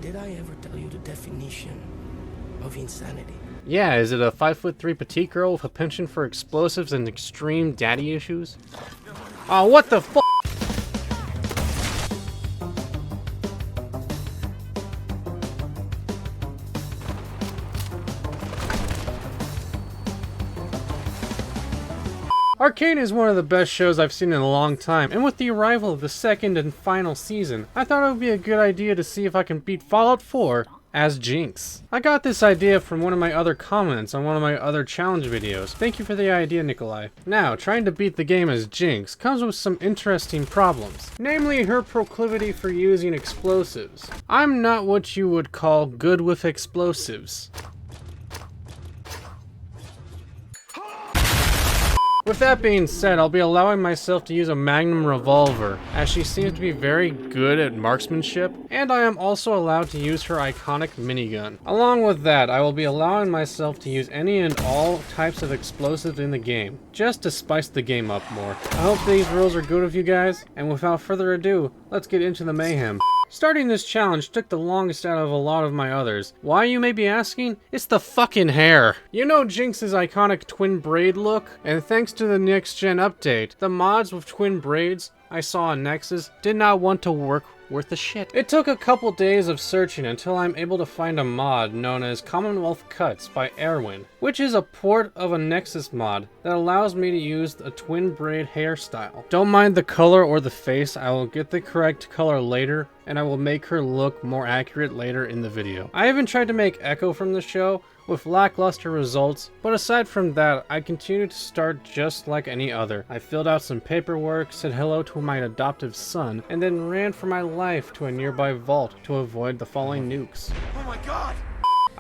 Did I ever tell you the definition of insanity? Yeah, is it a 5'3" petite girl with a penchant for explosives and extreme daddy issues? Oh, what the f***? Arcane is one of the best shows I've seen in a long time, and with the arrival of the second and final season, I thought it would be a good idea to see if I can beat Fallout 4 as Jinx. I got this idea from one of my other comments on one of my other challenge videos. Thank you for the idea, Nikolai. Now, trying to beat the game as Jinx comes with some interesting problems, namely her proclivity for using explosives. I'm not what you would call good with explosives. With that being said, I'll be allowing myself to use a magnum revolver, as she seems to be very good at marksmanship, and I am also allowed to use her iconic minigun. Along with that, I will be allowing myself to use any and all types of explosives in the game, just to spice the game up more. I hope these rules are good with you guys, and without further ado, let's get into the mayhem. Starting this challenge took the longest out of a lot of my others. Why, you may be asking? It's the fucking hair! You know Jinx's iconic twin braid look? And thanks to the next gen update, the mods with twin braids I saw on Nexus did not want to work worth a shit. It took a couple days of searching until I'm able to find a mod known as Commonwealth Cuts by Erwin, which is a port of a Nexus mod that allows me to use a twin braid hairstyle. Don't mind the color or the face, I will get the correct color later, and I will make her look more accurate later in the video. I even tried to make Echo from the show, with lackluster results, but aside from that, I continued to start just like any other. I filled out some paperwork, said hello to my adoptive son, and then ran for my life to a nearby vault to avoid the falling nukes. Oh my god!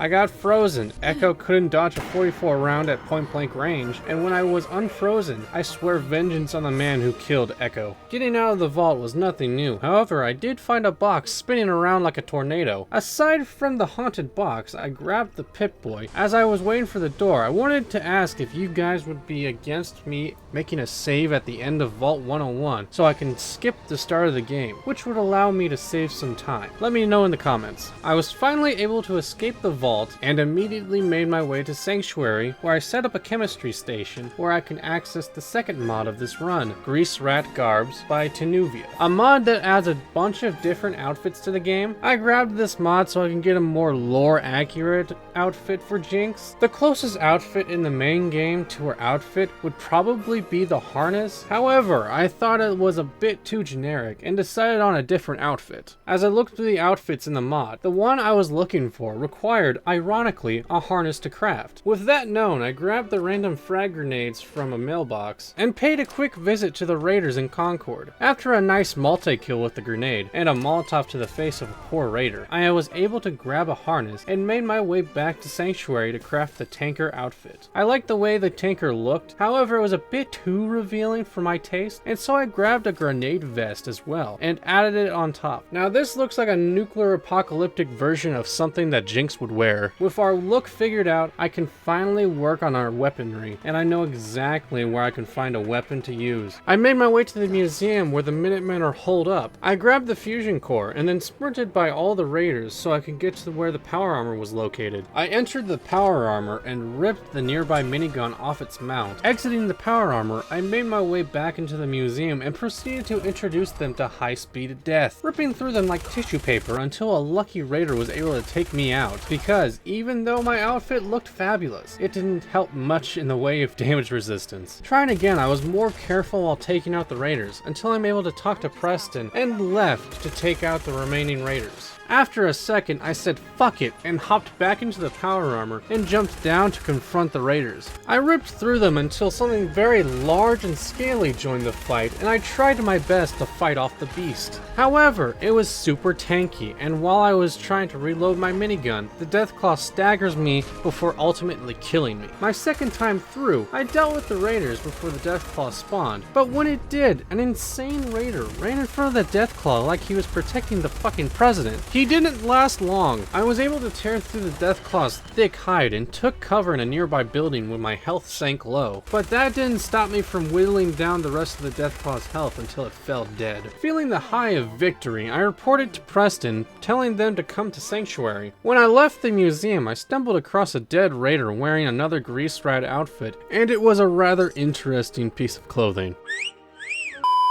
I got frozen. Echo couldn't dodge a 44 round at point blank range, and when I was unfrozen, I swear vengeance on the man who killed Echo. Getting out of the vault was nothing new. However, I did find a box spinning around like a tornado. Aside from the haunted box, I grabbed the Pip-Boy. As I was waiting for the door, I wanted to ask if you guys would be against me making a save at the end of Vault 101 so I can skip the start of the game, which would allow me to save some time. Let me know in the comments. I was finally able to escape the vault and immediately made my way to Sanctuary, where I set up a chemistry station where I can access the second mod of this run, Grease Rat Garbs by Tenuvia, a mod that adds a bunch of different outfits to the game. I grabbed this mod so I can get a more lore accurate outfit for Jinx. The closest outfit in the main game to her outfit would probably be the harness. However, I thought it was a bit too generic and decided on a different outfit. As I looked through the outfits in the mod, the one I was looking for required, ironically, a harness to craft. With that known, I grabbed the random frag grenades from a mailbox and paid a quick visit to the raiders in Concord. After a nice multi-kill with the grenade and a Molotov to the face of a poor raider, I was able to grab a harness and made my way back to Sanctuary to craft the tanker outfit. I liked the way the tanker looked, however it was a bit too revealing for my taste, and so I grabbed a grenade vest as well and added it on top. Now this looks like a nuclear apocalyptic version of something that Jinx would wear. With our look figured out, I can finally work on our weaponry, and I know exactly where I can find a weapon to use. I made my way to the museum where the Minutemen are holed up. I grabbed the fusion core and then sprinted by all the raiders so I could get to where the power armor was located. I entered the power armor and ripped the nearby minigun off its mount. Exiting the power armor, I made my way back into the museum and proceeded to introduce them to high-speed death, ripping through them like tissue paper until a lucky raider was able to take me out, because even though my outfit looked fabulous, it didn't help much in the way of damage resistance. Trying again, I was more careful while taking out the raiders, until I'm able to talk to Preston and left to take out the remaining raiders. After a second, I said fuck it and hopped back into the power armor and jumped down to confront the raiders. I ripped through them until something very large and scaly joined the fight, and I tried my best to fight off the beast. However, it was super tanky, and while I was trying to reload my minigun, the Deathclaw staggers me before ultimately killing me. My second time through, I dealt with the raiders before the Deathclaw spawned, but when it did, an insane raider ran in front of the Deathclaw like he was protecting the fucking president. He didn't last long. I was able to tear through the Deathclaw's thick hide and took cover in a nearby building when my health sank low. But that didn't stop me from whittling down the rest of the Deathclaw's health until it fell dead. Feeling the high of victory, I reported to Preston, telling them to come to Sanctuary. When I left the museum, I stumbled across a dead raider wearing another grease rat outfit, and it was a rather interesting piece of clothing.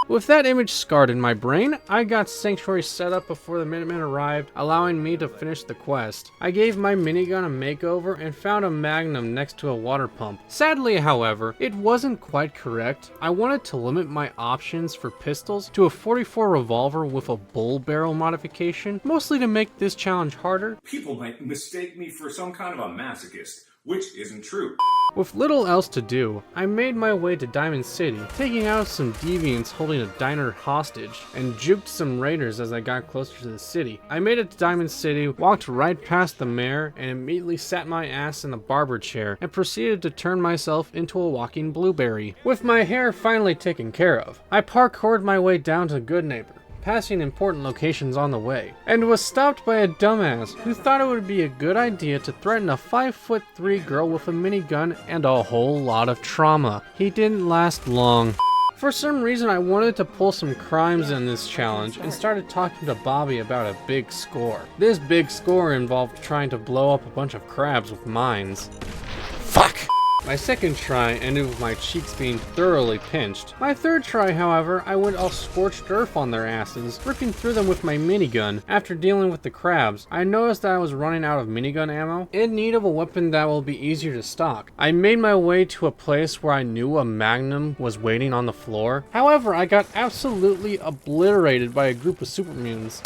With that image scarred in my brain, I got Sanctuary set up before the Minutemen arrived, allowing me to finish the quest. I gave my minigun a makeover and found a magnum next to a water pump. Sadly, however, it wasn't quite correct. I wanted to limit my options for pistols to a 44 revolver with a bull barrel modification, mostly to make this challenge harder. People might mistake me for some kind of a masochist, which isn't true. With little else to do, I made my way to Diamond City, taking out some deviants holding a diner hostage, and juked some raiders as I got closer to the city. I made it to Diamond City, walked right past the mayor, and immediately sat my ass in the barber chair, and proceeded to turn myself into a walking blueberry. With my hair finally taken care of, I parkoured my way down to Good Neighbor, passing important locations on the way, and was stopped by a dumbass who thought it would be a good idea to threaten a 5'3" girl with a minigun and a whole lot of trauma. He didn't last long. For some reason, I wanted to pull some crimes in this challenge and started talking to Bobbi about a big score. This big score involved trying to blow up a bunch of crabs with mines. Fuck! My second try ended with my cheeks being thoroughly pinched. My third try, however, I went all scorched earth on their asses, ripping through them with my minigun. After dealing with the crabs, I noticed that I was running out of minigun ammo, in need of a weapon that will be easier to stock. I made my way to a place where I knew a magnum was waiting on the floor. However, I got absolutely obliterated by a group of supermutants,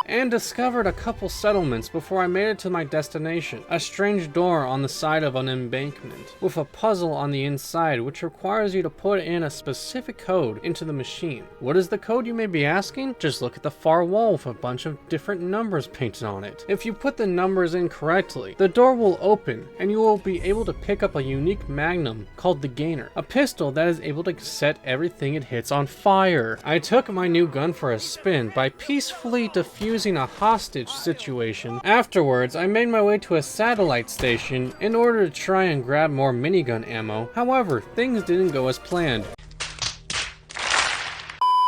and discovered a couple settlements before I made it to my destination. A strange door on the side of an embankment, with a puzzle on the inside which requires you to put in a specific code into the machine. What is the code, you may be asking? Just look at the far wall with a bunch of different numbers painted on it. If you put the numbers in correctly, the door will open and you will be able to pick up a unique magnum called the Gainer, a pistol that is able to set everything it hits on fire. I took my new gun for a spin by peacefully defusing a hostage situation. Afterwards, I made my way to a satellite station in order to try and grab more minigun ammo. However, things didn't go as planned.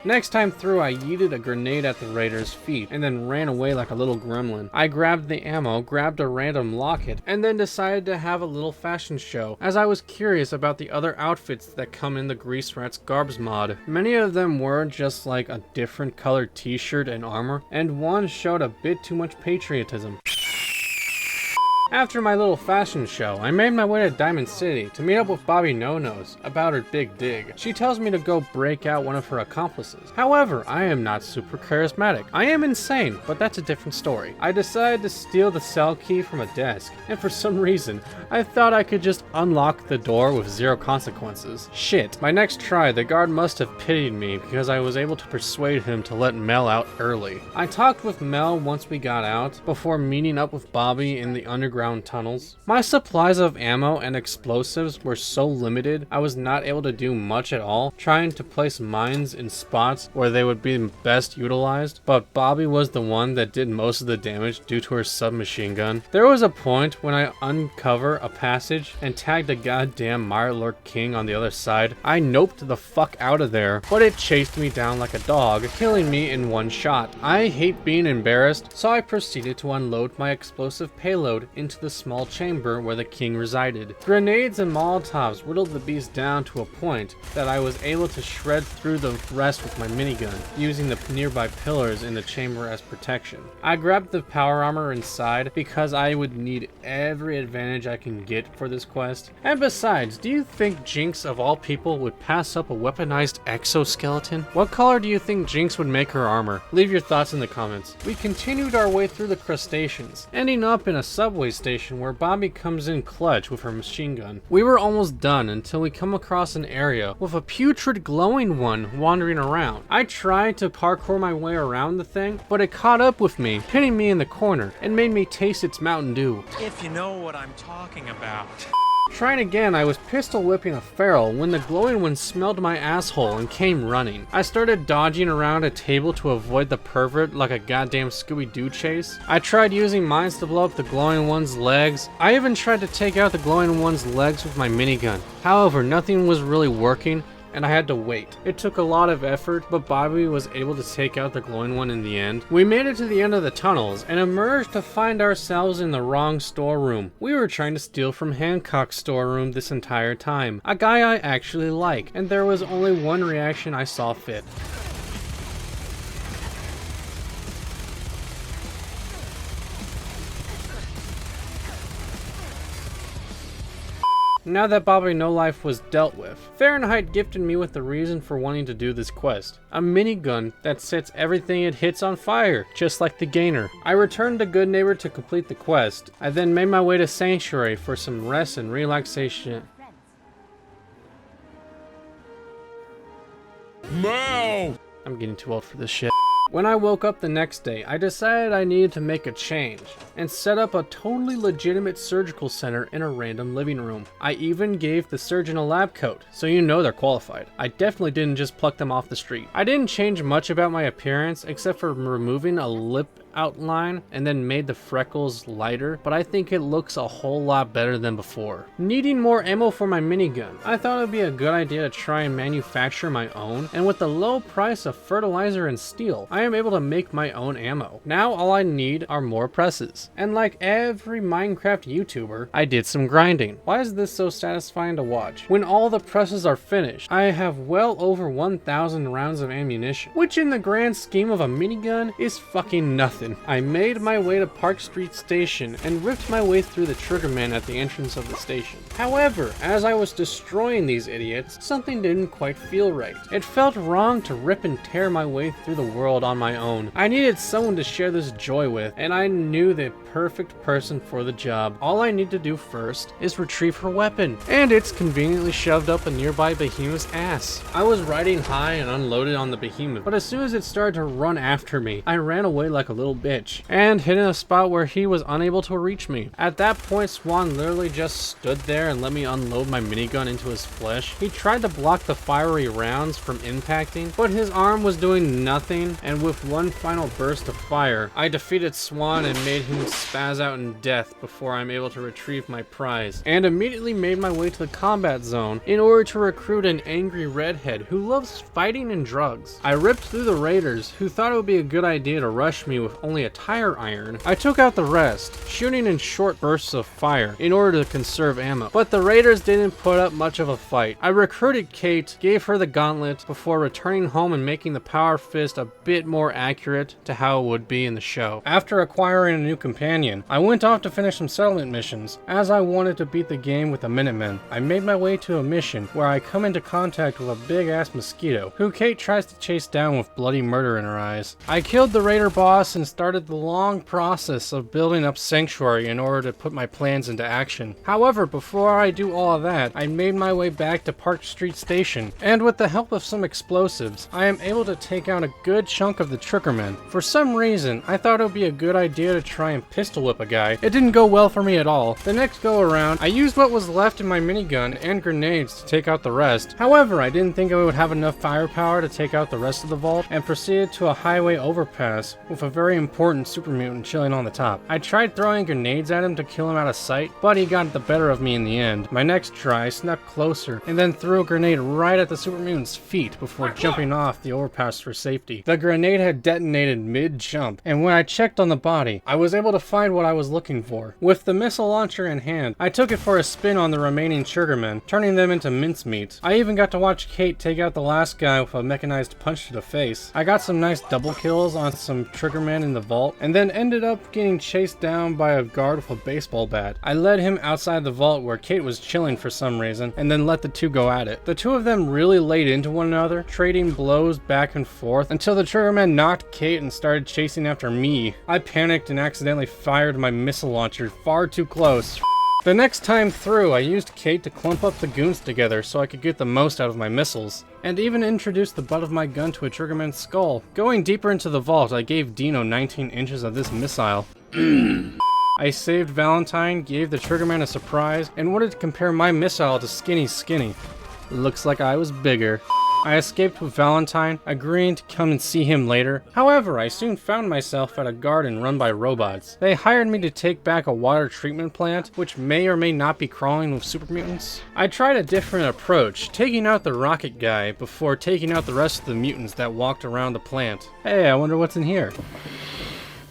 Next time through, I yeeted a grenade at the raider's feet and then ran away like a little gremlin. I grabbed the ammo, grabbed a random locket, and then decided to have a little fashion show, as I was curious about the other outfits that come in the Rat Garbs mod. Many of them were just like a different colored t-shirt and armor, and one showed a bit too much patriotism. After my little fashion show, I made my way to Diamond City to meet up with Bobbi No-Nos about her big dig. She tells me to go break out one of her accomplices. However, I am not super charismatic. I am insane, but that's a different story. I decided to steal the cell key from a desk, and for some reason, I thought I could just unlock the door with zero consequences. Shit. My next try, the guard must have pitied me because I was able to persuade him to let Mel out early. I talked with Mel once we got out, before meeting up with Bobbi in the underground tunnels. My supplies of ammo and explosives were so limited, I was not able to do much at all, trying to place mines in spots where they would be best utilized, but Bobbi was the one that did most of the damage due to her submachine gun. There was a point when I uncovered a passage and tagged a goddamn Mirelurk King on the other side. I noped the fuck out of there, but it chased me down like a dog, killing me in one shot. I hate being embarrassed, so I proceeded to unload my explosive payload into the small chamber where the king resided. Grenades and Molotovs whittled the beast down to a point that I was able to shred through the rest with my minigun, using the nearby pillars in the chamber as protection. I grabbed the power armor inside because I would need every advantage I can get for this quest. And besides, do you think Jinx of all people would pass up a weaponized exoskeleton? What color do you think Jinx would make her armor? Leave your thoughts in the comments. We continued our way through the crustaceans, ending up in a subway station where Bobbi comes in clutch with her machine gun. We were almost done until we come across an area with a putrid glowing one wandering around. I tried to parkour my way around the thing, but it caught up with me, pinning me in the corner, and made me taste its Mountain Dew. If you know what I'm talking about. Trying again, I was pistol whipping a feral when the glowing one smelled my asshole and came running. I started dodging around a table to avoid the pervert like a goddamn Scooby-Doo chase. I tried using mines to blow up the glowing one's legs. I even tried to take out the glowing one's legs with my minigun. However, nothing was really working, and I had to wait. It took a lot of effort, but Bobbi was able to take out the glowing one in the end. We made it to the end of the tunnels and emerged to find ourselves in the wrong storeroom. We were trying to steal from Hancock's storeroom this entire time, a guy I actually like, and there was only one reaction I saw fit. Now that Bobbi No Life was dealt with, Fahrenheit gifted me with the reason for wanting to do this quest. A minigun that sets everything it hits on fire, just like the Gainer. I returned to Good Neighbor to complete the quest. I then made my way to Sanctuary for some rest and relaxation. No! I'm getting too old for this shit. When I woke up the next day, I decided I needed to make a change and set up a totally legitimate surgical center in a random living room. I even gave the surgeon a lab coat, so you know they're qualified. I definitely didn't just pluck them off the street. I didn't change much about my appearance except for removing a lip outline and then made the freckles lighter, but I think it looks a whole lot better than before. Needing more ammo for my minigun, I thought it would be a good idea to try and manufacture my own, and with the low price of fertilizer and steel, I am able to make my own ammo. Now all I need are more presses, and like every Minecraft YouTuber, I did some grinding. Why is this so satisfying to watch? When all the presses are finished, I have well over 1,000 rounds of ammunition, which in the grand scheme of a minigun is fucking nothing. I made my way to Park Street Station and ripped my way through the triggermen at the entrance of the station. However, as I was destroying these idiots, something didn't quite feel right. It felt wrong to rip and tear my way through the world on my own. I needed someone to share this joy with, and I knew the perfect person for the job. All I need to do first is retrieve her weapon, and it's conveniently shoved up a nearby behemoth's ass. I was riding high and unloaded on the behemoth, but as soon as it started to run after me, I ran away like a little bitch and hit in a spot where he was unable to reach me. At that point, Swan literally just stood there and let me unload my minigun into his flesh. He tried to block the fiery rounds from impacting, but his arm was doing nothing, and with one final burst of fire, I defeated Swan and made him spaz out in death before I'm able to retrieve my prize, and immediately made my way to the combat zone in order to recruit an angry redhead who loves fighting and drugs. I ripped through the raiders, who thought it would be a good idea to rush me with only a tire iron. I took out the rest, shooting in short bursts of fire in order to conserve ammo, but the raiders didn't put up much of a fight. I recruited Cait, gave her the gauntlet before returning home and making the power fist a bit more accurate to how it would be in the show. After acquiring a new companion, I went off to finish some settlement missions, as I wanted to beat the game with the Minutemen. I made my way to a mission where I come into contact with a big ass mosquito, who Cait tries to chase down with bloody murder in her eyes. I killed the raider boss and started the long process of building up Sanctuary in order to put my plans into action. However, before I do all of that, I made my way back to Park Street Station, and with the help of some explosives, I am able to take out a good chunk of the triggermen. For some reason, I thought it would be a good idea to try and pistol whip a guy. It didn't go well for me at all. The next go around, I used what was left in my minigun and grenades to take out the rest. However, I didn't think I would have enough firepower to take out the rest of the vault, and proceeded to a highway overpass with a very important super mutant chilling on the top. I tried throwing grenades at him to kill him out of sight, but he got the better of me in the end. My next try, I snuck closer and then threw a grenade right at the super mutant's feet before jumping off the overpass for safety. The grenade had detonated mid-jump, and when I checked on the body, I was able to find what I was looking for. With the missile launcher in hand, I took it for a spin on the remaining triggermen, turning them into mincemeat. I even got to watch Cait take out the last guy with a mechanized punch to the face. I got some nice double kills on some triggermen in the vault, and then ended up getting chased down by a guard with a baseball bat. I led him outside the vault where Cait was chilling for some reason, and then let the two go at it. The two of them really laid into one another, trading blows back and forth until the triggerman knocked Cait and started chasing after me. I panicked and accidentally fired my missile launcher far too close. The next time through, I used Cait to clump up the goons together so I could get the most out of my missiles, and even introduced the butt of my gun to a triggerman's skull. Going deeper into the vault, I gave Dino 19 inches of this missile. I saved Valentine, gave the triggerman a surprise, and wanted to compare my missile to Skinny. Looks like I was bigger. I escaped with Valentine, agreeing to come and see him later. However, I soon found myself at a garden run by robots. They hired me to take back a water treatment plant, which may or may not be crawling with super mutants. I tried a different approach, taking out the rocket guy before taking out the rest of the mutants that walked around the plant. Hey, I wonder what's in here.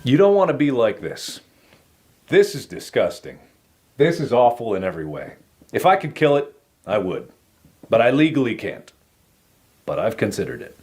You don't want to be like this. This is disgusting. This is awful in every way. If I could kill it, I would. But I legally can't. But I've considered it.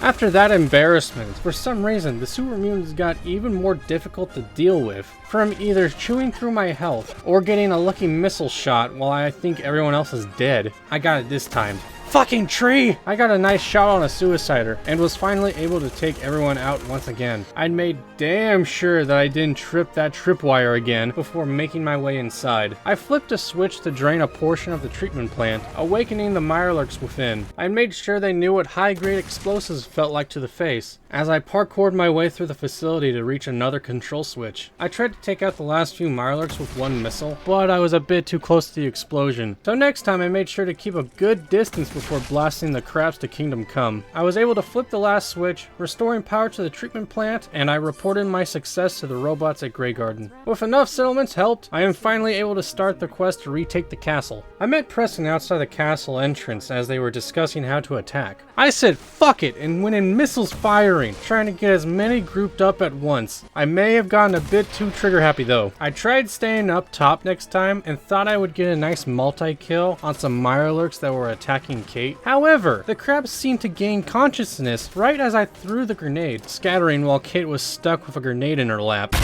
After that embarrassment, for some reason, the super mutants got even more difficult to deal with, from either chewing through my health or getting a lucky missile shot while I think everyone else is dead. I got it this time. Fucking tree! I got a nice shot on a suicider and was finally able to take everyone out once again. I'd made damn sure that I didn't trip that tripwire again before making my way inside. I flipped a switch to drain a portion of the treatment plant, awakening the Mirelurks within. I made sure they knew what high-grade explosives felt like to the face, as I parkoured my way through the facility to reach another control switch. I tried to take out the last few Mirelurks with one missile, but I was a bit too close to the explosion. So next time I made sure to keep a good distance before blasting the crabs to Kingdom Come. I was able to flip the last switch, restoring power to the treatment plant, and I reported my success to the robots at Greygarden. With enough settlements helped, I am finally able to start the quest to retake the castle. I met Preston outside the castle entrance as they were discussing how to attack. I said fuck it and went in missiles firing, trying to get as many grouped up at once. I may have gotten a bit too trigger happy though. I tried staying up top next time and thought I would get a nice multi-kill on some Mirelurks that were attacking Cait. However, the crabs seemed to gain consciousness right as I threw the grenade, scattering while Cait was stuck with a grenade in her lap.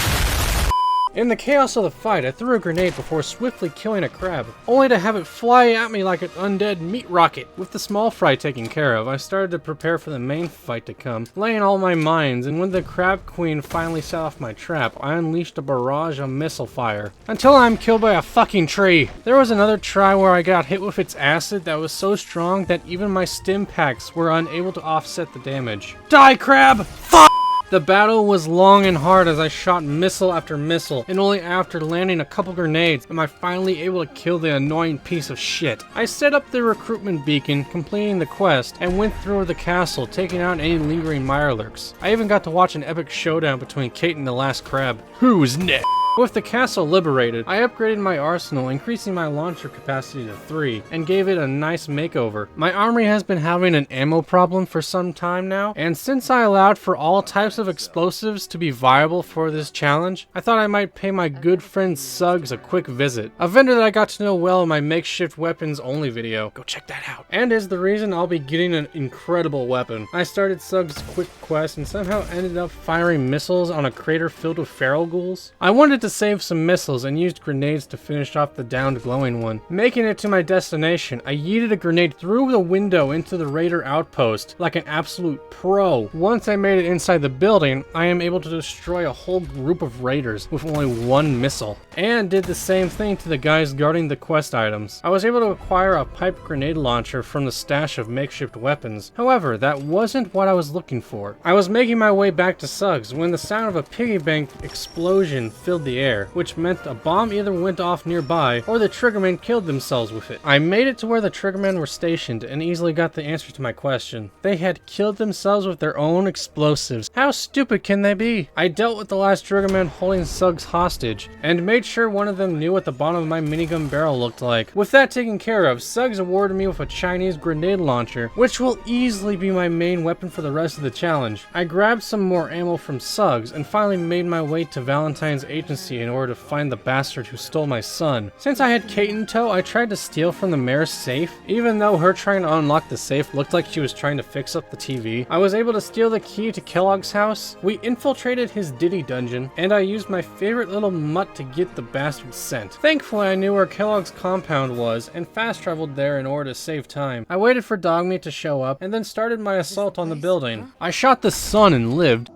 In the chaos of the fight, I threw a grenade before swiftly killing a crab, only to have it fly at me like an undead meat rocket. With the small fry taken care of, I started to prepare for the main fight to come, laying all my mines, and when the crab queen finally set off my trap, I unleashed a barrage of missile fire, until I'm killed by a fucking tree. There was another try where I got hit with its acid that was so strong that even my stim packs were unable to offset the damage. Die, crab! Fuck! The battle was long and hard as I shot missile after missile, and only after landing a couple grenades am I finally able to kill the annoying piece of shit. I set up the recruitment beacon, completing the quest, and went through the castle, taking out any lingering Mirelurks. I even got to watch an epic showdown between Cait and the last crab. Who's next? With the castle liberated, I upgraded my arsenal, increasing my launcher capacity to 3, and gave it a nice makeover. My armory has been having an ammo problem for some time now, and since I allowed for all types of explosives to be viable for this challenge, I thought I might pay my good friend Suggs a quick visit. A vendor that I got to know well in my makeshift weapons only video. Go check that out. And is the reason I'll be getting an incredible weapon. I started Suggs' quick quest and somehow ended up firing missiles on a crater filled with feral ghouls. I wanted to save some missiles and used grenades to finish off the downed glowing one. Making it to my destination, I yeeted a grenade through the window into the raider outpost like an absolute pro. Once I made it inside the building, I am able to destroy a whole group of raiders with only one missile, and did the same thing to the guys guarding the quest items. I was able to acquire a pipe grenade launcher from the stash of makeshift weapons. However, that wasn't what I was looking for. I was making my way back to Suggs when the sound of a piggy bank explosion filled the air, which meant a bomb either went off nearby or the triggermen killed themselves with it. I made it to where the triggermen were stationed and easily got the answer to my question. They had killed themselves with their own explosives. How stupid can they be? I dealt with the last triggerman holding Suggs hostage and made sure one of them knew what the bottom of my minigun barrel looked like. With that taken care of, Suggs awarded me with a Chinese grenade launcher, which will easily be my main weapon for the rest of the challenge. I grabbed some more ammo from Suggs and finally made my way to Valentine's agency in order to find the bastard who stole my son. Since I had Cait in tow, I tried to steal from the mayor's safe. Even though her trying to unlock the safe looked like she was trying to fix up the TV, I was able to steal the key to Kellogg's house. We infiltrated his Diddy dungeon, and I used my favorite little mutt to get the bastard sent. Thankfully, I knew where Kellogg's compound was, and fast traveled there in order to save time. I waited for Dogmeat to show up, and then started my assault on the building. I shot the sun and lived.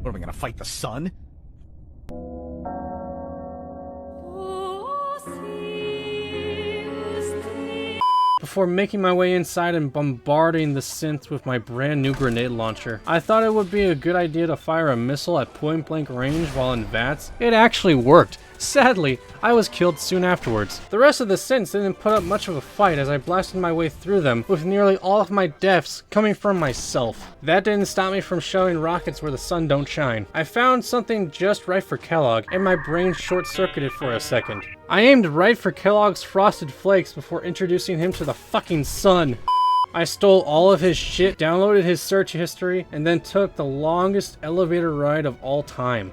What, are we gonna fight the sun? before making my way inside and bombarding the synth with my brand new grenade launcher. I thought it would be a good idea to fire a missile at point blank range while in VATS. It actually worked. Sadly, I was killed soon afterwards. The rest of the synths didn't put up much of a fight as I blasted my way through them, with nearly all of my deaths coming from myself. That didn't stop me from showing rockets where the sun don't shine. I found something just right for Kellogg, and my brain short-circuited for a second. I aimed right for Kellogg's frosted flakes before introducing him to the fucking sun. I stole all of his shit, downloaded his search history, and then took the longest elevator ride of all time.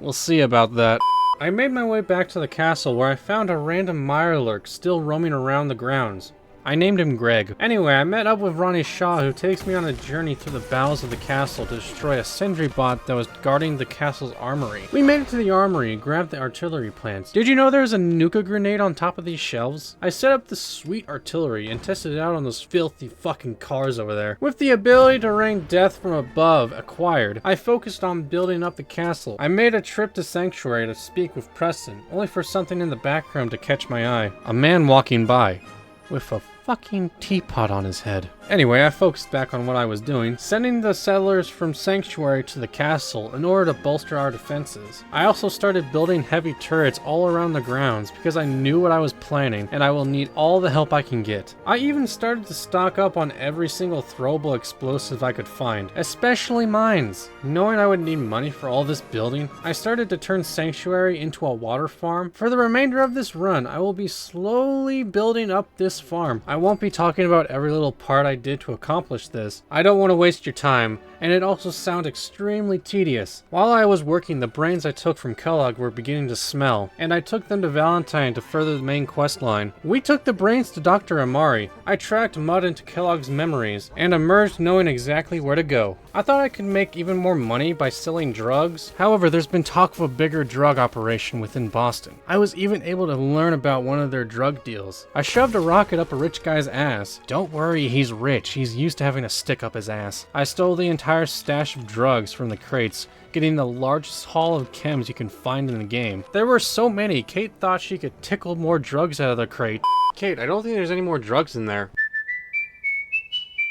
We'll see about that. I made my way back to the castle where I found a random Mirelurk still roaming around the grounds. I named him Greg. Anyway, I met up with Ronnie Shaw, who takes me on a journey through the bowels of the castle to destroy a sentry bot that was guarding the castle's armory. We made it to the armory and grabbed the artillery plants. Did you know there's a nuka grenade on top of these shelves? I set up the sweet artillery and tested it out on those filthy fucking cars over there. With the ability to rain death from above acquired, I focused on building up the castle. I made a trip to Sanctuary to speak with Preston, only for something in the background to catch my eye. A man walking by with a fucking teapot on his head. Anyway, I focused back on what I was doing, sending the settlers from Sanctuary to the castle in order to bolster our defenses. I also started building heavy turrets all around the grounds because I knew what I was planning and I will need all the help I can get. I even started to stock up on every single throwable explosive I could find, especially mines. Knowing I would need money for all this building, I started to turn Sanctuary into a water farm. For the remainder of this run, I will be slowly building up this farm. I won't be talking about every little part I did to accomplish this. I don't want to waste your time, and it also sounds extremely tedious. While I was working, the brains I took from Kellogg were beginning to smell, and I took them to Valentine to further the main quest line. We took the brains to Dr. Amari. I tracked Mud into Kellogg's memories, and emerged knowing exactly where to go. I thought I could make even more money by selling drugs. However, there's been talk of a bigger drug operation within Boston. I was even able to learn about one of their drug deals. I shoved a rocket up a rich guy's ass. Don't worry, he's rich. He's used to having a stick up his ass. I stole the entire stash of drugs from the crates, getting the largest haul of chems you can find in the game. There were so many, Cait thought she could tickle more drugs out of the crate. Cait, I don't think there's any more drugs in there.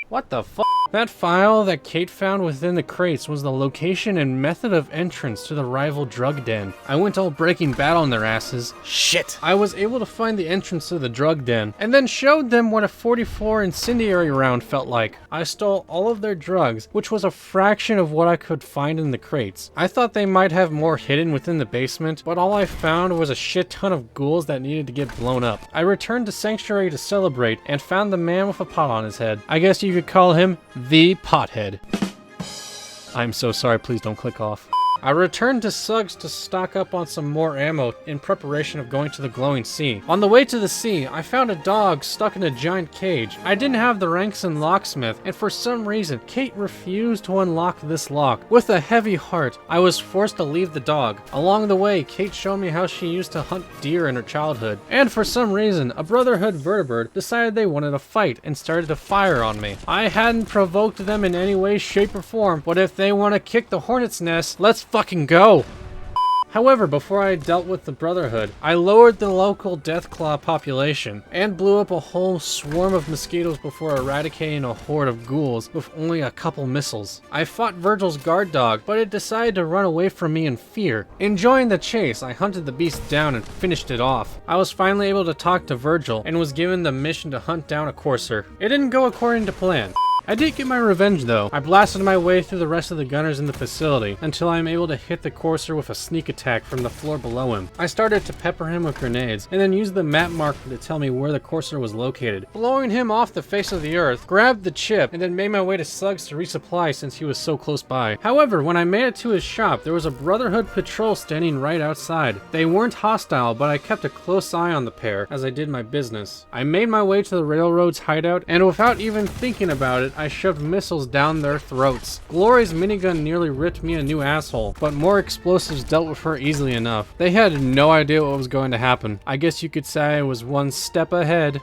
What the fuck? That file that Cait found within the crates was the location and method of entrance to the rival drug den. I went all Breaking Bad on their asses. Shit! I was able to find the entrance to the drug den, and then showed them what a 44 incendiary round felt like. I stole all of their drugs, which was a fraction of what I could find in the crates. I thought they might have more hidden within the basement, but all I found was a shit ton of ghouls that needed to get blown up. I returned to Sanctuary to celebrate, and found the man with a pot on his head. I guess you could call him the Pothead. I'm so sorry, please don't click off. I returned to Suggs to stock up on some more ammo in preparation of going to the glowing sea. On the way to the sea, I found a dog stuck in a giant cage. I didn't have the ranks in locksmith, and for some reason, Cait refused to unlock this lock. With a heavy heart, I was forced to leave the dog. Along the way, Cait showed me how she used to hunt deer in her childhood, and for some reason, a Brotherhood vertebrate decided they wanted to fight and started to fire on me. I hadn't provoked them in any way, shape, or form, but if they want to kick the hornet's nest, let's fucking go! However, before I dealt with the Brotherhood, I lowered the local Deathclaw population, and blew up a whole swarm of mosquitoes before eradicating a horde of ghouls with only a couple missiles. I fought Virgil's guard dog, but it decided to run away from me in fear. Enjoying the chase, I hunted the beast down and finished it off. I was finally able to talk to Virgil, and was given the mission to hunt down a courser. It didn't go according to plan. I did get my revenge though. I blasted my way through the rest of the gunners in the facility until I am able to hit the courser with a sneak attack from the floor below him. I started to pepper him with grenades and then used the map marker to tell me where the courser was located. Blowing him off the face of the earth, grabbed the chip, and then made my way to Suggs to resupply since he was so close by. However, when I made it to his shop, there was a Brotherhood patrol standing right outside. They weren't hostile, but I kept a close eye on the pair as I did my business. I made my way to the railroad's hideout, and without even thinking about it, I shoved missiles down their throats. Glory's minigun nearly ripped me a new asshole, but more explosives dealt with her easily enough. They had no idea what was going to happen. I guess you could say I was one step ahead.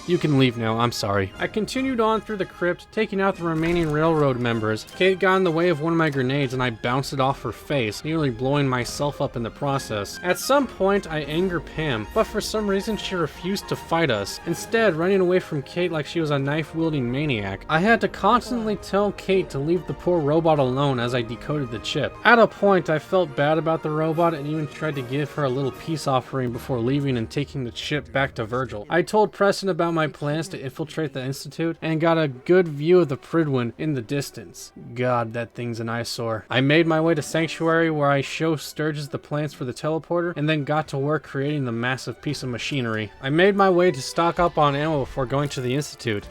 You can leave now, I'm sorry. I continued on through the crypt, taking out the remaining railroad members. Cait got in the way of one of my grenades and I bounced it off her face, nearly blowing myself up in the process. At some point, I anger Pam, but for some reason she refused to fight us, instead running away from Cait like she was a knife-wielding maniac. I had to constantly tell Cait to leave the poor robot alone as I decoded the chip. At a point, I felt bad about the robot and even tried to give her a little peace offering before leaving and taking the chip back to Virgil. I told Preston about my plans to infiltrate the Institute and got a good view of the Pridwin in the distance. God, that thing's an eyesore. I made my way to Sanctuary where I show Sturgis the plans for the teleporter and then got to work creating the massive piece of machinery. I made my way to stock up on ammo before going to the Institute.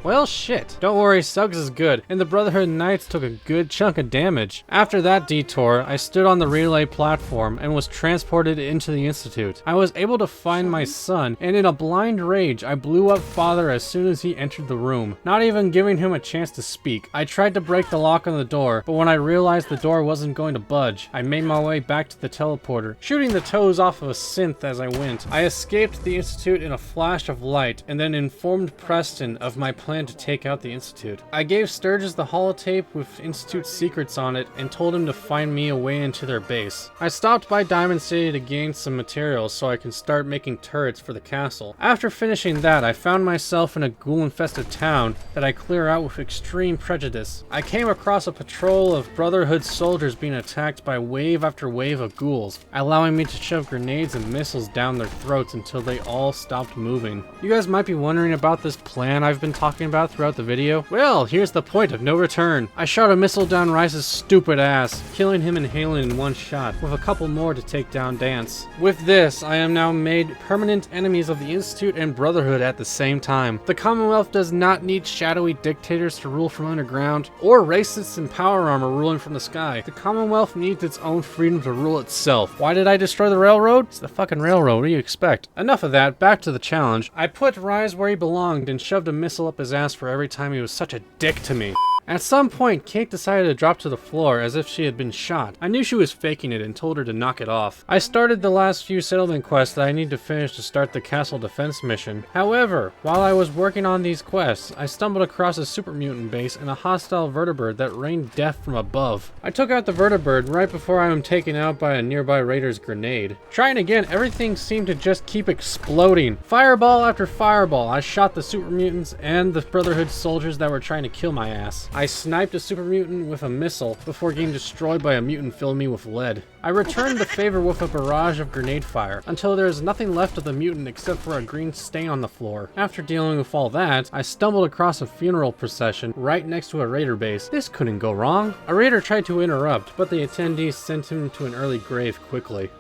Well, shit. Don't worry, Suggs is good, and the Brotherhood Knights took a good chunk of damage. After that detour, I stood on the relay platform and was transported into the Institute. I was able to find my son, and in a blind rage, I blew up Father as soon as he entered the room, not even giving him a chance to speak. I tried to break the lock on the door, but when I realized the door wasn't going to budge, I made my way back to the teleporter, shooting the toes off of a synth as I went. I escaped the Institute in a flash of light, and then informed Preston of my plan to take out the Institute. I gave Sturgis the holotape with Institute secrets on it and told him to find me a way into their base. I stopped by Diamond City to gain some materials so I can start making turrets for the castle. After finishing that, I found myself in a ghoul-infested town that I clear out with extreme prejudice. I came across a patrol of Brotherhood soldiers being attacked by wave after wave of ghouls, allowing me to shove grenades and missiles down their throats until they all stopped moving. You guys might be wondering about this plan I've been talking about throughout the video. Well, here's the point of no return. I shot a missile down Rice's stupid ass, killing him and Halen in one shot, with a couple more to take down Dance. With this, I am now made permanent enemies of the Institute and Brotherhood at the same time. The Commonwealth does not need shadowy dictators to rule from underground, or racists in power armor ruling from the sky. The Commonwealth needs its own freedom to rule itself. Why did I destroy the railroad? It's the fucking railroad, what do you expect? Enough of that, back to the challenge. I put Rise where he belonged and shoved a missile up his ass for every time he was such a dick to me. At some point, Cait decided to drop to the floor as if she had been shot. I knew she was faking it and told her to knock it off. I started the last few settlement quests that I need to finish to start the castle defense mission. However, while I was working on these quests, I stumbled across a super mutant base and a hostile vertibird that rained death from above. I took out the vertibird right before I am taken out by a nearby raider's grenade. Trying again, everything seemed to just keep exploding. Fireball after fireball, I shot the super mutants and the Brotherhood soldiers that were trying to kill my ass. I sniped a super mutant with a missile before getting destroyed by a mutant filling me with lead. I returned the favor with a barrage of grenade fire until there is nothing left of the mutant except for a green stain on the floor. After dealing with all that, I stumbled across a funeral procession right next to a raider base. This couldn't go wrong. A raider tried to interrupt, but the attendees sent him to an early grave quickly.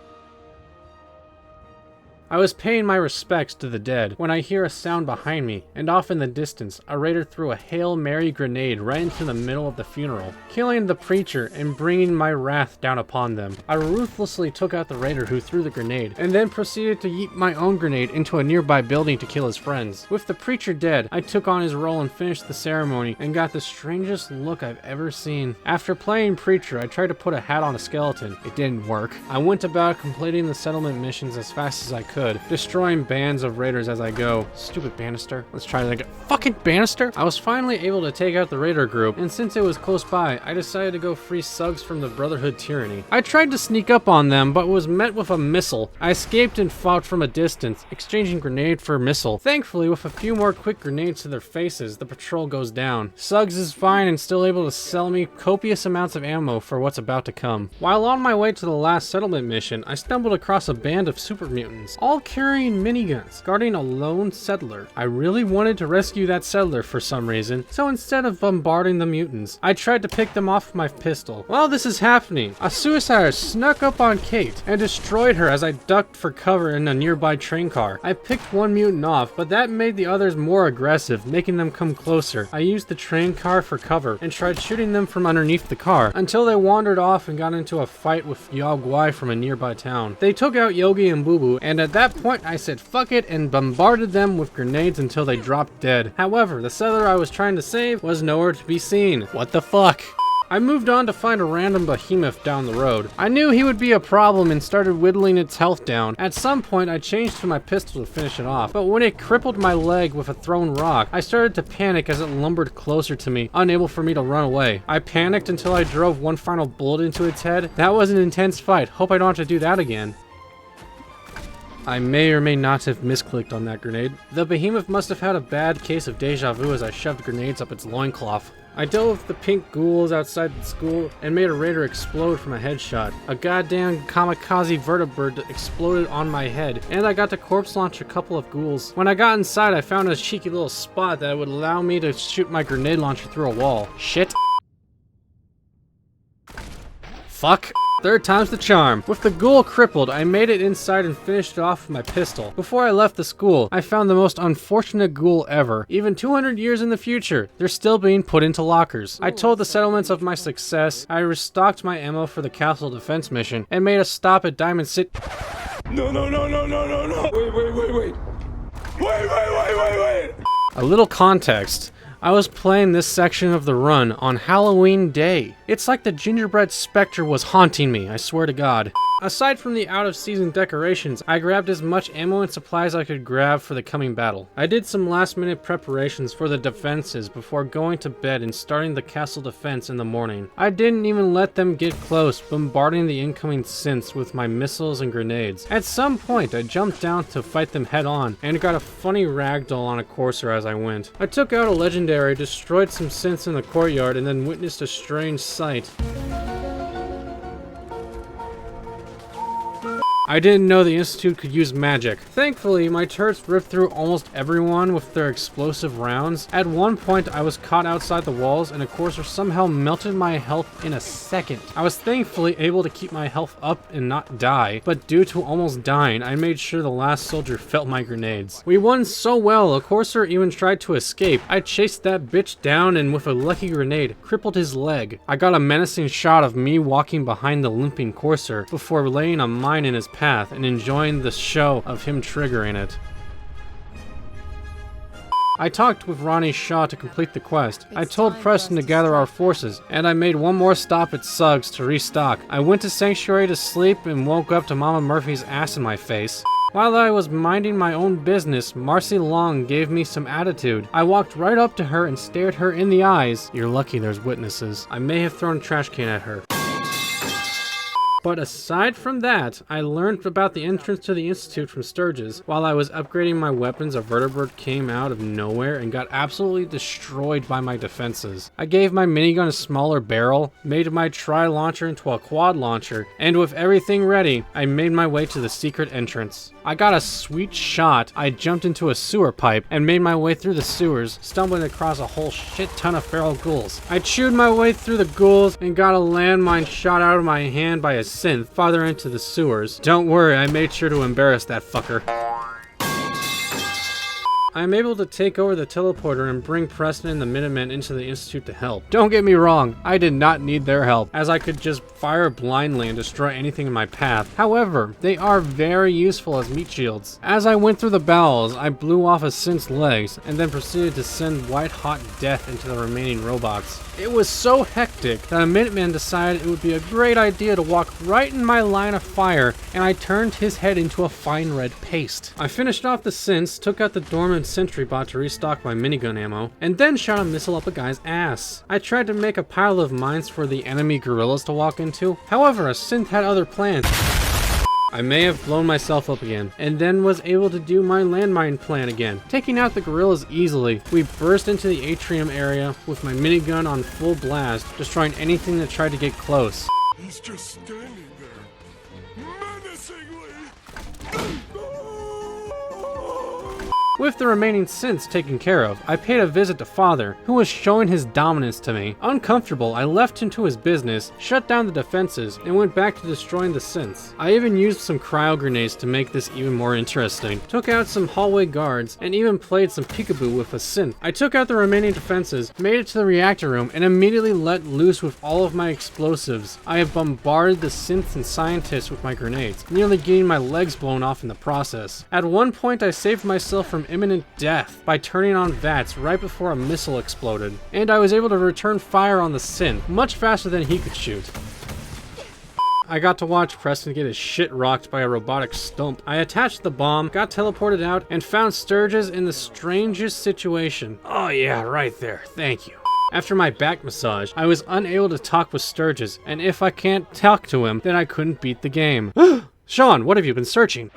I was paying my respects to the dead when I hear a sound behind me, and off in the distance, a raider threw a Hail Mary grenade right into the middle of the funeral, killing the preacher and bringing my wrath down upon them. I ruthlessly took out the raider who threw the grenade, and then proceeded to yeet my own grenade into a nearby building to kill his friends. With the preacher dead, I took on his role and finished the ceremony, and got the strangest look I've ever seen. After playing preacher, I tried to put a hat on a skeleton. It didn't work. I went about completing the settlement missions as fast as I could, destroying bands of raiders as I go. Stupid banister. Let's try that again. Fucking banister! I was finally able to take out the raider group, and since it was close by, I decided to go free Suggs from the Brotherhood tyranny. I tried to sneak up on them, but was met with a missile. I escaped and fought from a distance, exchanging grenade for missile. Thankfully, with a few more quick grenades to their faces, the patrol goes down. Suggs is fine and still able to sell me copious amounts of ammo for what's about to come. While on my way to the last settlement mission, I stumbled across a band of super mutants, all carrying miniguns, guarding a lone settler. I really wanted to rescue that settler for some reason, so instead of bombarding the mutants, I tried to pick them off with my pistol. While this is happening, a suicider snuck up on Cait and destroyed her as I ducked for cover in a nearby train car. I picked one mutant off, but that made the others more aggressive, making them come closer. I used the train car for cover and tried shooting them from underneath the car until they wandered off and got into a fight with Yao Guai from a nearby town. They took out Yogi and Boo Boo, and at that point I said fuck it and bombarded them with grenades until they dropped dead. However, the settler I was trying to save was nowhere to be seen. What the fuck? I moved on to find a random behemoth down the road. I knew he would be a problem and started whittling its health down. At some point, I changed to my pistol to finish it off, but when it crippled my leg with a thrown rock, I started to panic as it lumbered closer to me, unable for me to run away. I panicked until I drove one final bullet into its head. That was an intense fight. Hope I don't have to do that again. I may or may not have misclicked on that grenade. The behemoth must have had a bad case of deja vu as I shoved grenades up its loincloth. I dealt with the pink ghouls outside the school and made a raider explode from a headshot. A goddamn kamikaze vertibird exploded on my head, and I got to corpse launch a couple of ghouls. When I got inside, I found a cheeky little spot that would allow me to shoot my grenade launcher through a wall. Shit. Fuck. Third time's the charm. With the ghoul crippled, I made it inside and finished it off with my pistol. Before I left the school, I found the most unfortunate ghoul ever. Even 200 years in the future, they're still being put into lockers. I told the settlements of my success, I restocked my ammo for the castle defense mission, and made a stop at Diamond City. No. Wait. A little context. I was playing this section of the run on Halloween Day. It's like the gingerbread specter was haunting me, I swear to God. Aside from the out-of-season decorations, I grabbed as much ammo and supplies I could grab for the coming battle. I did some last-minute preparations for the defenses before going to bed and starting the castle defense in the morning. I didn't even let them get close, bombarding the incoming synths with my missiles and grenades. At some point, I jumped down to fight them head-on, and got a funny ragdoll on a courser as I went. I took out a legendary, destroyed some synths in the courtyard, and then witnessed a strange sight. I didn't know the Institute could use magic. Thankfully, my turrets ripped through almost everyone with their explosive rounds. At one point, I was caught outside the walls and a courser somehow melted my health in a second. I was thankfully able to keep my health up and not die, but due to almost dying, I made sure the last soldier felt my grenades. We won so well, a courser even tried to escape. I chased that bitch down and with a lucky grenade, crippled his leg. I got a menacing shot of me walking behind the limping courser before laying a mine in his path and enjoying the show of him triggering it. I talked with Ronnie Shaw to complete the quest. I told Preston to gather our forces, and I made one more stop at Suggs to restock. I went to Sanctuary to sleep and woke up to Mama Murphy's ass in my face. While I was minding my own business, Marcy Long gave me some attitude. I walked right up to her and stared her in the eyes. You're lucky there's witnesses. I may have thrown a trash can at her. But aside from that, I learned about the entrance to the Institute from Sturgis. While I was upgrading my weapons, a vertibird came out of nowhere and got absolutely destroyed by my defenses. I gave my minigun a smaller barrel, made my tri-launcher into a quad launcher, and with everything ready, I made my way to the secret entrance. I got a sweet shot. I jumped into a sewer pipe and made my way through the sewers, stumbling across a whole shit ton of feral ghouls. I chewed my way through the ghouls and got a landmine shot out of my hand by a synth farther into the sewers. Don't worry, I made sure to embarrass that fucker. I am able to take over the teleporter and bring Preston and the Minutemen into the Institute to help. Don't get me wrong, I did not need their help, as I could just fire blindly and destroy anything in my path. However, they are very useful as meat shields. As I went through the bowels, I blew off a synth's legs, and then proceeded to send white-hot death into the remaining robots. It was so hectic that a Minuteman decided it would be a great idea to walk right in my line of fire, and I turned his head into a fine red paste. I finished off the synths, took out the dormant sentry bot to restock my minigun ammo, and then shot a missile up a guy's ass. I tried to make a pile of mines for the enemy guerrillas to walk into, however a synth had other plans. I may have blown myself up again, and then was able to do my landmine plan again, taking out the guerrillas easily. We burst into the atrium area with my minigun on full blast, destroying anything that tried to get close. He's just standing there, menacingly. With the remaining synths taken care of, I paid a visit to Father, who was showing his dominance to me. Uncomfortable, I left him to his business, shut down the defenses, and went back to destroying the synths. I even used some cryo grenades to make this even more interesting, took out some hallway guards, and even played some peekaboo with a synth. I took out the remaining defenses, made it to the reactor room, and immediately let loose with all of my explosives. I have bombarded the synths and scientists with my grenades, nearly getting my legs blown off in the process. At one point I saved myself from imminent death by turning on VATS right before a missile exploded. And I was able to return fire on the synth much faster than he could shoot. I got to watch Preston get his shit rocked by a robotic stump. I attached the bomb, got teleported out, and found Sturgis in the strangest situation. Oh yeah, right there. Thank you. After my back massage, I was unable to talk with Sturgis, and if I can't talk to him, then I couldn't beat the game. Sean, what have you been searching?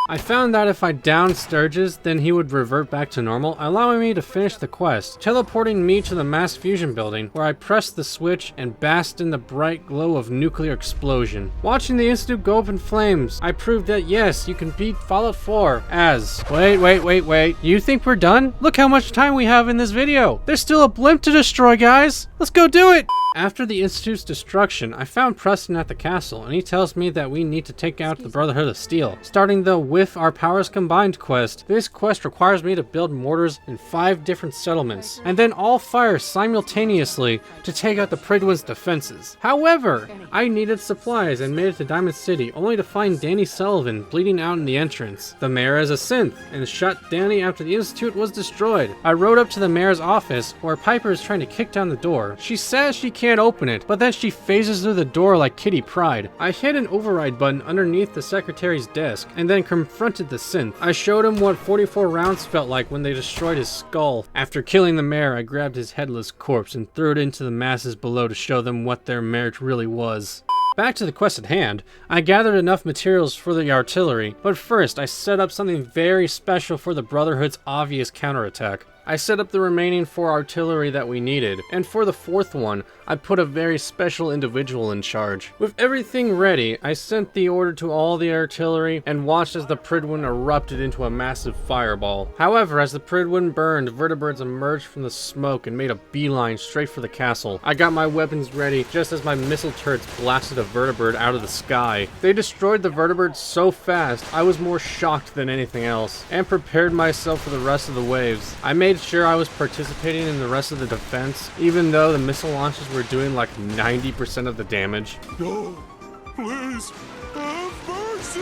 I found that if I downed Sturgis, then he would revert back to normal, allowing me to finish the quest, teleporting me to the mass fusion building, where I pressed the switch and basked in the bright glow of nuclear explosion. Watching the Institute go up in flames, I proved that yes, you can beat Fallout 4 as... Wait. You think we're done? Look how much time we have in this video. There's still a blimp to destroy, guys. Let's go do it. After the Institute's destruction, I found Preston at the castle, and he tells me that we need to take out the Brotherhood of Steel. Starting the With Our Powers Combined quest, this quest requires me to build mortars in 5 different settlements, and then all fire simultaneously to take out the Pridwin's defenses. However, I needed supplies and made it to Diamond City, only to find Danny Sullivan bleeding out in the entrance. The mayor is a synth, and shot Danny after the Institute was destroyed. I rode up to the mayor's office, where Piper is trying to kick down the door. She says she can't open it, but then she phases through the door like Kitty Pryde. I hit an override button underneath the secretary's desk, and then confronted the synth. I showed him what 44 rounds felt like when they destroyed his skull. After killing the mayor, I grabbed his headless corpse and threw it into the masses below to show them what their merit really was. Back to the quest at hand, I gathered enough materials for the artillery, but first I set up something very special for the Brotherhood's obvious counterattack. I set up the remaining 4 artillery that we needed, and for the 4th one, I put a very special individual in charge. With everything ready, I sent the order to all the artillery and watched as the Pridwin erupted into a massive fireball. However, as the Pridwin burned, vertibirds emerged from the smoke and made a beeline straight for the castle. I got my weapons ready just as my missile turrets blasted a vertibird out of the sky. They destroyed the vertibird so fast, I was more shocked than anything else, and prepared myself for the rest of the waves. I made sure I was participating in the rest of the defense, even though the missile launches were doing like 90% of the damage. No, please, have mercy!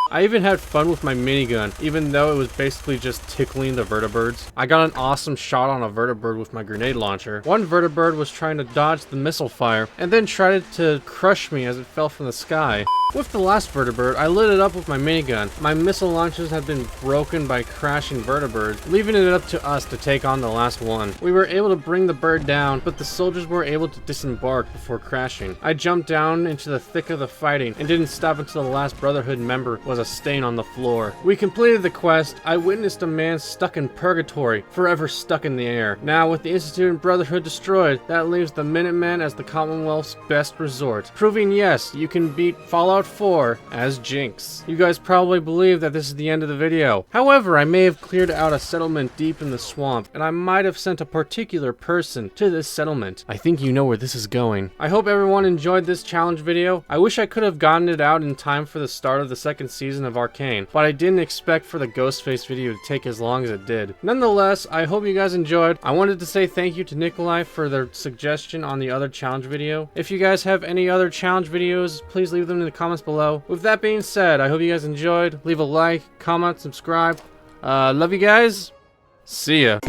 I even had fun with my minigun, even though it was basically just tickling the vertibirds. I got an awesome shot on a vertibird with my grenade launcher. One vertibird was trying to dodge the missile fire, and then tried to crush me as it fell from the sky. With the last vertibird, I lit it up with my minigun. My missile launchers had been broken by crashing vertibirds, leaving it up to us to take on the last one. We were able to bring the bird down, but the soldiers were able to disembark before crashing. I jumped down into the thick of the fighting and didn't stop until the last Brotherhood member was a stain on the floor. We completed the quest. I witnessed a man stuck in purgatory, forever stuck in the air. Now, with the Institute and Brotherhood destroyed, that leaves the Minutemen as the Commonwealth's best resort, proving yes, you can beat Fallout 4 as Jinx. You guys probably believe that this is the end of the video. However, I may have cleared out a settlement deep in the swamp, and I might have sent a particular person to this settlement. I think you know where this is going. I hope everyone enjoyed this challenge video. I wish I could have gotten it out in time for the start of the 2nd season of Arcane, but I didn't expect for the Ghostface video to take as long as it did. Nonetheless, I hope you guys enjoyed. I wanted to say thank you to Nikolai for their suggestion on the other challenge video. If you guys have any other challenge videos, please leave them in the comments below. With that being said, I hope you guys enjoyed. Leave a like, comment, subscribe. Love you guys. See ya.